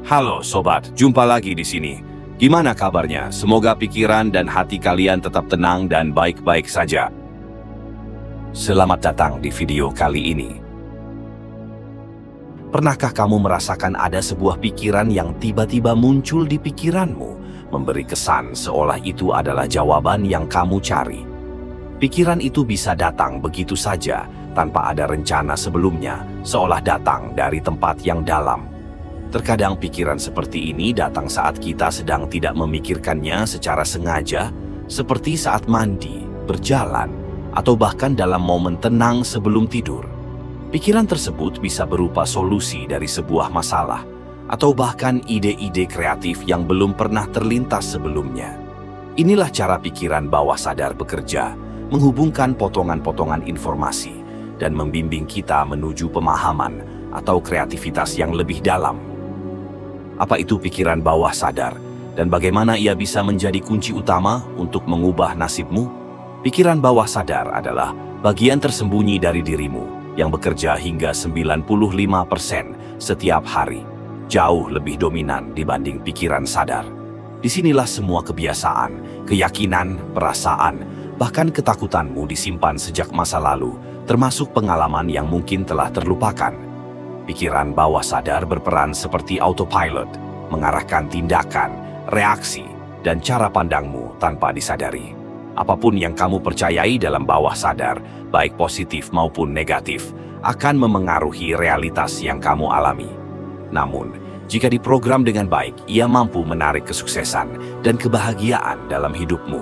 Halo sobat, jumpa lagi di sini. Gimana kabarnya? Semoga pikiran dan hati kalian tetap tenang dan baik-baik saja. Selamat datang di video kali ini. Pernahkah kamu merasakan ada sebuah pikiran yang tiba-tiba muncul di pikiranmu, memberi kesan seolah itu adalah jawaban yang kamu cari? Pikiran itu bisa datang begitu saja, tanpa ada rencana sebelumnya, seolah datang dari tempat yang dalam. Terkadang pikiran seperti ini datang saat kita sedang tidak memikirkannya secara sengaja, seperti saat mandi, berjalan, atau bahkan dalam momen tenang sebelum tidur. Pikiran tersebut bisa berupa solusi dari sebuah masalah, atau bahkan ide-ide kreatif yang belum pernah terlintas sebelumnya. Inilah cara pikiran bawah sadar bekerja, menghubungkan potongan-potongan informasi, dan membimbing kita menuju pemahaman atau kreativitas yang lebih dalam. Apa itu pikiran bawah sadar, dan bagaimana ia bisa menjadi kunci utama untuk mengubah nasibmu? Pikiran bawah sadar adalah bagian tersembunyi dari dirimu yang bekerja hingga 95% setiap hari, jauh lebih dominan dibanding pikiran sadar. Disinilah semua kebiasaan, keyakinan, perasaan, bahkan ketakutanmu disimpan sejak masa lalu, termasuk pengalaman yang mungkin telah terlupakan. Pikiran bawah sadar berperan seperti autopilot, mengarahkan tindakan, reaksi, dan cara pandangmu tanpa disadari. Apapun yang kamu percayai dalam bawah sadar, baik positif maupun negatif, akan memengaruhi realitas yang kamu alami. Namun, jika diprogram dengan baik, ia mampu menarik kesuksesan dan kebahagiaan dalam hidupmu.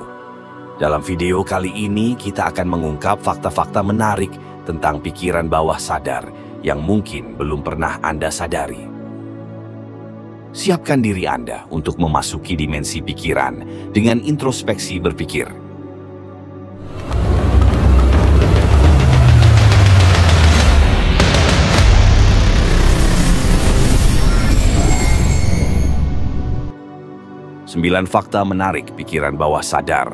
Dalam video kali ini, kita akan mengungkap fakta-fakta menarik tentang pikiran bawah sadar yang mungkin belum pernah Anda sadari. Siapkan diri Anda untuk memasuki dimensi pikiran dengan introspeksi berpikir. Sembilan fakta menarik pikiran bawah sadar.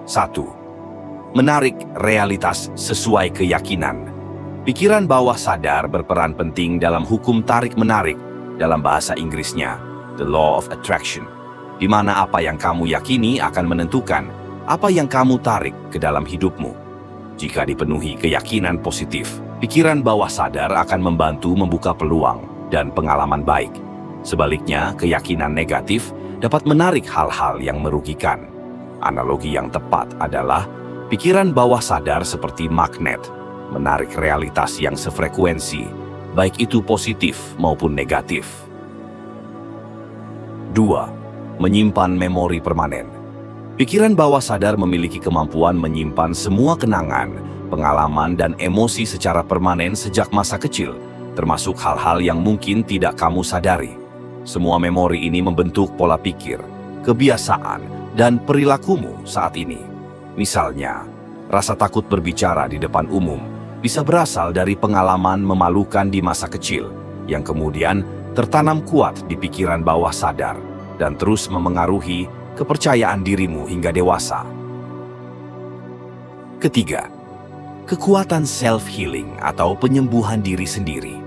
1. Menarik realitas sesuai keyakinan. Pikiran bawah sadar berperan penting dalam hukum tarik-menarik, dalam bahasa Inggrisnya, the law of attraction, di mana apa yang kamu yakini akan menentukan apa yang kamu tarik ke dalam hidupmu. Jika dipenuhi keyakinan positif, pikiran bawah sadar akan membantu membuka peluang dan pengalaman baik. Sebaliknya, keyakinan negatif dapat menarik hal-hal yang merugikan. Analogi yang tepat adalah pikiran bawah sadar seperti magnet, menarik realitas yang sefrekuensi, baik itu positif maupun negatif. 2. Menyimpan memori permanen. Pikiran bawah sadar memiliki kemampuan menyimpan semua kenangan, pengalaman, dan emosi secara permanen sejak masa kecil, termasuk hal-hal yang mungkin tidak kamu sadari. Semua memori ini membentuk pola pikir, kebiasaan, dan perilakumu saat ini. Misalnya, rasa takut berbicara di depan umum bisa berasal dari pengalaman memalukan di masa kecil, yang kemudian tertanam kuat di pikiran bawah sadar dan terus memengaruhi kepercayaan dirimu hingga dewasa. Ketiga, kekuatan self-healing atau penyembuhan diri sendiri.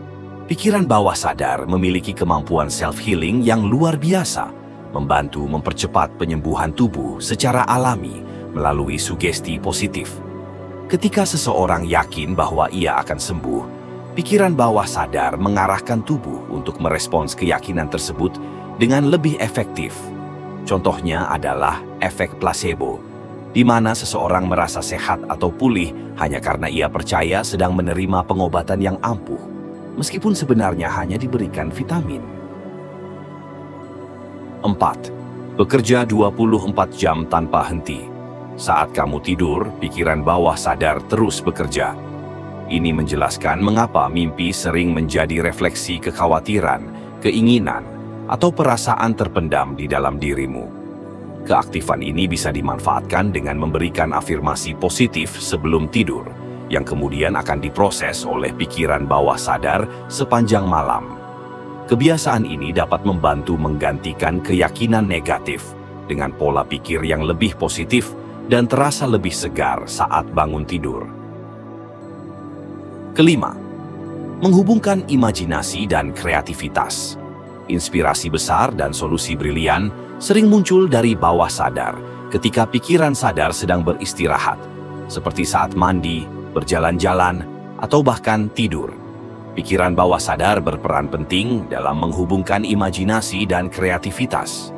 Pikiran bawah sadar memiliki kemampuan self-healing yang luar biasa, membantu mempercepat penyembuhan tubuh secara alami melalui sugesti positif. Ketika seseorang yakin bahwa ia akan sembuh, pikiran bawah sadar mengarahkan tubuh untuk merespons keyakinan tersebut dengan lebih efektif. Contohnya adalah efek placebo, di mana seseorang merasa sehat atau pulih hanya karena ia percaya sedang menerima pengobatan yang ampuh, meskipun sebenarnya hanya diberikan vitamin. 4. Bekerja 24 jam tanpa henti. Saat kamu tidur, pikiran bawah sadar terus bekerja. Ini menjelaskan mengapa mimpi sering menjadi refleksi kekhawatiran, keinginan, atau perasaan terpendam di dalam dirimu. Keaktifan ini bisa dimanfaatkan dengan memberikan afirmasi positif sebelum tidur, yang kemudian akan diproses oleh pikiran bawah sadar sepanjang malam. Kebiasaan ini dapat membantu menggantikan keyakinan negatif dengan pola pikir yang lebih positif dan terasa lebih segar saat bangun tidur. Kelima, menghubungkan imajinasi dan kreativitas. Inspirasi besar dan solusi brilian sering muncul dari bawah sadar ketika pikiran sadar sedang beristirahat, seperti saat mandi, berjalan-jalan, atau bahkan tidur. Pikiran bawah sadar berperan penting dalam menghubungkan imajinasi dan kreativitas.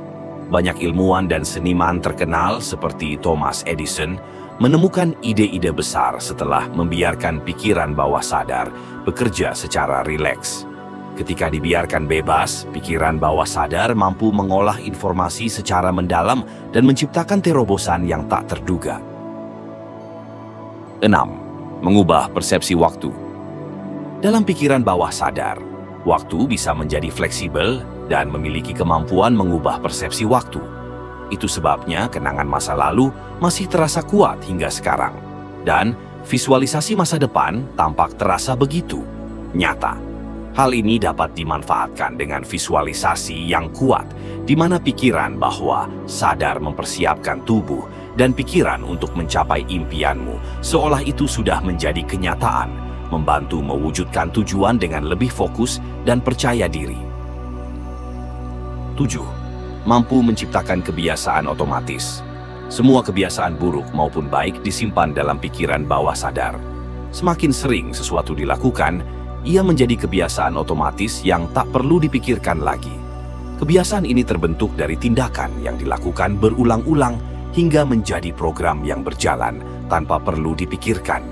Banyak ilmuwan dan seniman terkenal seperti Thomas Edison menemukan ide-ide besar setelah membiarkan pikiran bawah sadar bekerja secara rileks. Ketika dibiarkan bebas, pikiran bawah sadar mampu mengolah informasi secara mendalam dan menciptakan terobosan yang tak terduga. 6. Mengubah persepsi waktu. Dalam pikiran bawah sadar, waktu bisa menjadi fleksibel dan memiliki kemampuan mengubah persepsi waktu. Itu sebabnya kenangan masa lalu masih terasa kuat hingga sekarang. Dan visualisasi masa depan tampak terasa begitu nyata. Hal ini dapat dimanfaatkan dengan visualisasi yang kuat, di mana pikiran bahwa sadar mempersiapkan tubuh dan pikiran untuk mencapai impianmu, seolah itu sudah menjadi kenyataan, membantu mewujudkan tujuan dengan lebih fokus dan percaya diri. 7. Mampu menciptakan kebiasaan otomatis. Semua kebiasaan buruk maupun baik disimpan dalam pikiran bawah sadar. Semakin sering sesuatu dilakukan, ia menjadi kebiasaan otomatis yang tak perlu dipikirkan lagi. Kebiasaan ini terbentuk dari tindakan yang dilakukan berulang-ulang hingga menjadi program yang berjalan tanpa perlu dipikirkan.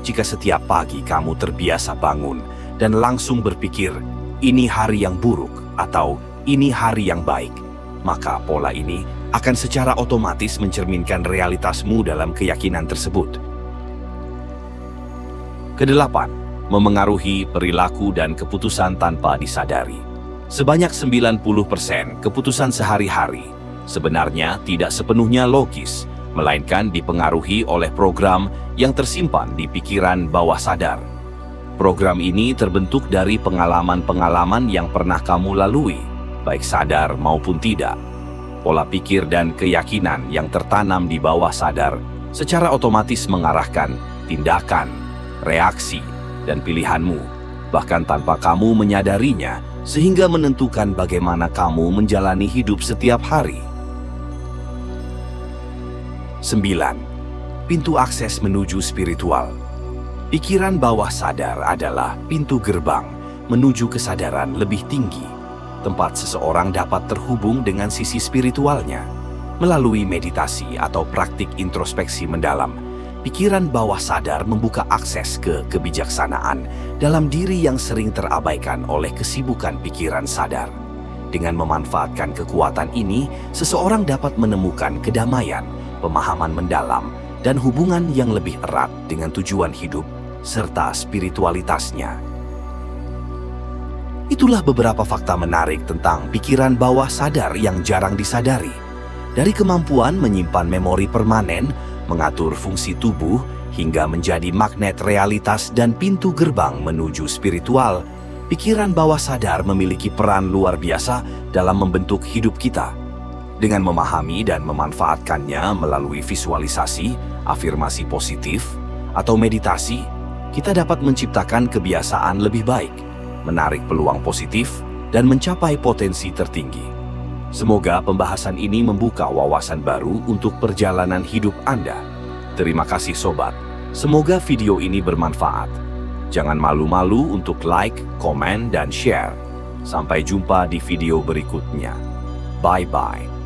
Jika setiap pagi kamu terbiasa bangun dan langsung berpikir, ini hari yang buruk atau ini hari yang baik, maka pola ini akan secara otomatis mencerminkan realitasmu dalam keyakinan tersebut. Kedelapan, memengaruhi perilaku dan keputusan tanpa disadari. Sebanyak 90% keputusan sehari-hari sebenarnya tidak sepenuhnya logis, melainkan dipengaruhi oleh program yang tersimpan di pikiran bawah sadar. Program ini terbentuk dari pengalaman-pengalaman yang pernah kamu lalui, baik sadar maupun tidak. Pola pikir dan keyakinan yang tertanam di bawah sadar secara otomatis mengarahkan tindakan, reaksi, dan pilihanmu, bahkan tanpa kamu menyadarinya, sehingga menentukan bagaimana kamu menjalani hidup setiap hari. 9. Pintu akses menuju spiritual. Pikiran bawah sadar adalah pintu gerbang menuju kesadaran lebih tinggi, tempat seseorang dapat terhubung dengan sisi spiritualnya. Melalui meditasi atau praktik introspeksi mendalam, pikiran bawah sadar membuka akses ke kebijaksanaan dalam diri yang sering terabaikan oleh kesibukan pikiran sadar. Dengan memanfaatkan kekuatan ini, seseorang dapat menemukan kedamaian, pemahaman mendalam, dan hubungan yang lebih erat dengan tujuan hidup serta spiritualitasnya. Itulah beberapa fakta menarik tentang pikiran bawah sadar yang jarang disadari. Dari kemampuan menyimpan memori permanen, mengatur fungsi tubuh, hingga menjadi magnet realitas dan pintu gerbang menuju spiritual, pikiran bawah sadar memiliki peran luar biasa dalam membentuk hidup kita. Dengan memahami dan memanfaatkannya melalui visualisasi, afirmasi positif, atau meditasi, kita dapat menciptakan kebiasaan lebih baik, menarik peluang positif, dan mencapai potensi tertinggi. Semoga pembahasan ini membuka wawasan baru untuk perjalanan hidup Anda. Terima kasih sobat, semoga video ini bermanfaat. Jangan malu-malu untuk like, komen, dan share. Sampai jumpa di video berikutnya. Bye-bye.